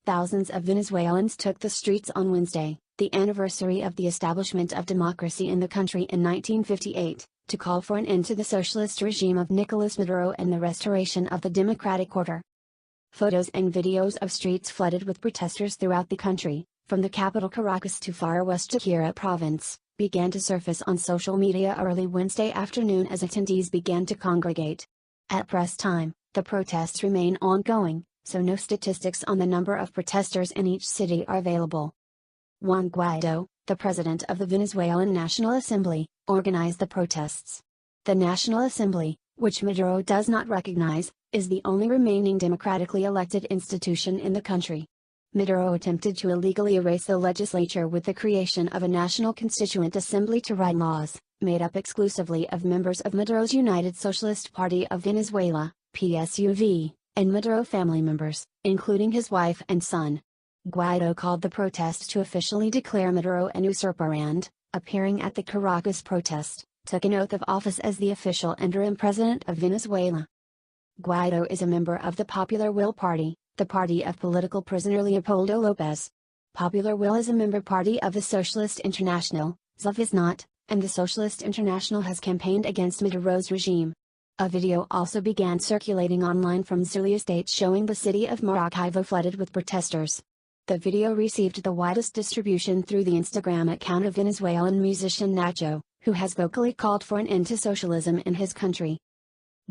thousands of Venezuelans took the streets on Wednesday, the anniversary of the establishment of democracy in the country in 1958, to call for an end to the socialist regime of Nicolas Maduro and the restoration of the democratic order. Photos and videos of streets flooded with protesters throughout the country, from the capital Caracas to far west Táchira province, began to surface on social media early Wednesday afternoon as attendees began to congregate. At press time, the protests remain ongoing, so no statistics on the number of protesters in each city are available. Juan Guaidó, the president of the Venezuelan National Assembly, organized the protests. The National Assembly, which Maduro does not recognize, is the only remaining democratically elected institution in the country. Maduro attempted to illegally erase the legislature with the creation of a National Constituent Assembly to write laws, made up exclusively of members of Maduro's United Socialist Party of Venezuela, PSUV, and Maduro family members, including his wife and son. Guaidó called the protest to officially declare Maduro an usurper and, appearing at the Caracas protest, took an oath of office as the official interim president of Venezuela. Guaidó is a member of the Popular Will Party, the party of political prisoner Leopoldo López. Popular Will is a member party of the Socialist International, ZOF is not, and the Socialist International has campaigned against Maduro's regime. A video also began circulating online from Zulia State showing the city of Maracaibo flooded with protesters. The video received the widest distribution through the Instagram account of Venezuelan musician Nacho, who has vocally called for an end to socialism in his country.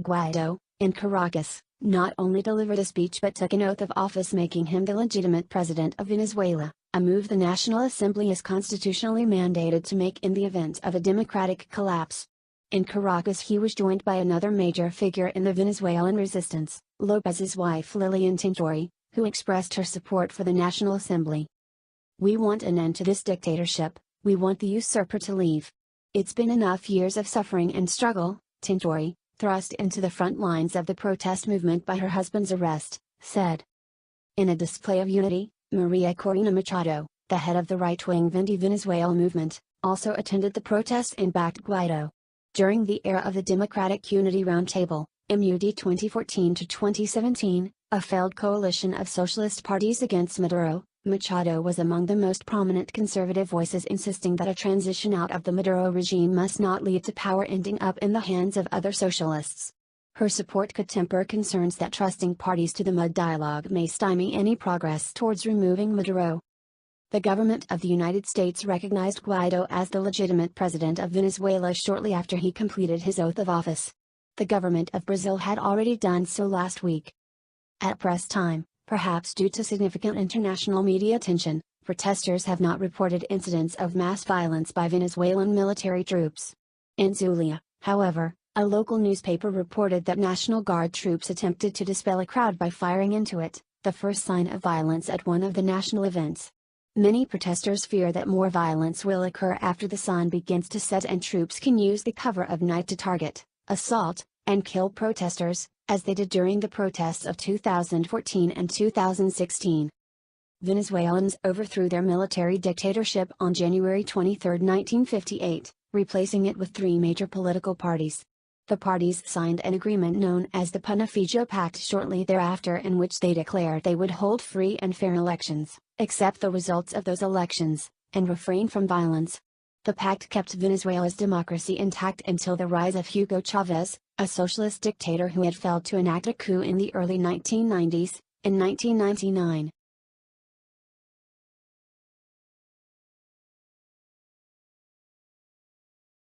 Guaidó, in Caracas, not only delivered a speech but took an oath of office making him the legitimate president of Venezuela, a move the National Assembly is constitutionally mandated to make in the event of a democratic collapse. In Caracas he was joined by another major figure in the Venezuelan resistance, López's wife Lilian Tintori, who expressed her support for the National Assembly. "We want an end to this dictatorship, we want the usurper to leave. It's been enough years of suffering and struggle," Tintori, thrust into the front lines of the protest movement by her husband's arrest, said. In a display of unity, Maria Corina Machado, the head of the right-wing Vende Venezuela movement, also attended the protest and backed Guaidó. During the era of the Democratic Unity Roundtable, MUD 2014 to 2017, a failed coalition of socialist parties against Maduro, Machado was among the most prominent conservative voices insisting that a transition out of the Maduro regime must not lead to power ending up in the hands of other socialists. Her support could temper concerns that trusting parties to the MUD dialogue may stymie any progress towards removing Maduro. The government of the United States recognized Guaidó as the legitimate president of Venezuela shortly after he completed his oath of office. The government of Brazil had already done so last week. At press time, perhaps due to significant international media attention, protesters have not reported incidents of mass violence by Venezuelan military troops. In Zulia, however, a local newspaper reported that National Guard troops attempted to dispel a crowd by firing into it, the first sign of violence at one of the national events. Many protesters fear that more violence will occur after the sun begins to set and troops can use the cover of night to target, assault, and kill protesters, as they did during the protests of 2014 and 2016. Venezuelans overthrew their military dictatorship on January 23, 1958, replacing it with three major political parties. The parties signed an agreement known as the Panafijo Pact shortly thereafter, in which they declared they would hold free and fair elections, accept the results of those elections, and refrain from violence. The pact kept Venezuela's democracy intact until the rise of Hugo Chavez, a socialist dictator who had failed to enact a coup in the early 1990s. In 1999,